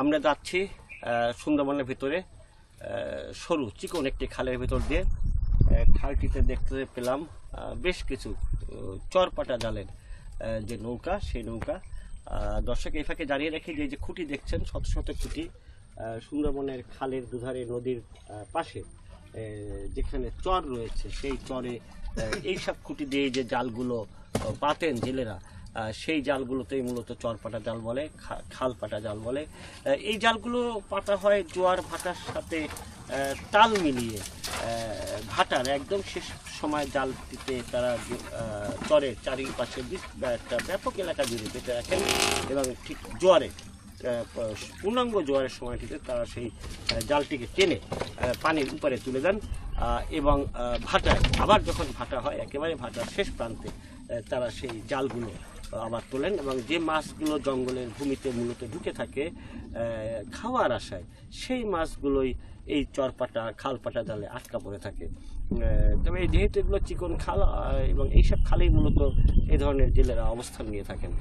আমরা যাচ্ছি সুন্দরবনের ভিতরে সরু চিকন একটি খালের ভিতর দিয়ে। খালটিতে দেখতে পেলাম বেশ কিছু চরপাটা জালের যে নৌকা, সেই নৌকা। দর্শক এই ফাঁকে জানিয়ে রাখি যে খুঁটি দেখছেন, শত শত খুঁটি সুন্দরবনের খালের দুধারে নদীর পাশে যেখানে চর রয়েছে, সেই চরে এইসব খুঁটি দিয়ে যে জালগুলো পাতেন জেলেরা, সেই জালগুলোতেই মূলত চরপাটা জাল বলে, খাল পাটা জাল বলে। এই জালগুলো পাতা হয় জোয়ার ভাটার সাথে তাল মিলিয়ে। ভাটার একদম শেষ সময় জালটিতে তারা চরের চারিপাশে একটা ব্যাপক এলাকা জুড়ে পেতে রাখেন এবং ঠিক জোয়ারে পূর্ণাঙ্গ জোয়ারের সময়টিতে তারা সেই জালটিকে টেনে পানির উপরে তুলে দেন এবং ভাটায় আবার যখন ভাটা হয় একেবারে ভাটার শেষ প্রান্তে তারা সেই জালগুলো আবার তোলেন এবং যে মাছগুলো জঙ্গলের ভূমিতে মূলত ঢুকে থাকে খাওয়ার আশায়, সেই মাছগুলোই এই চরপাটা খালপাটা জালে আটকা পড়ে থাকে। তবে যেহেতু এগুলো চিকন খাল এবং এইসব খালেই মূলত এই ধরনের জেলেরা অবস্থান নিয়ে থাকেন।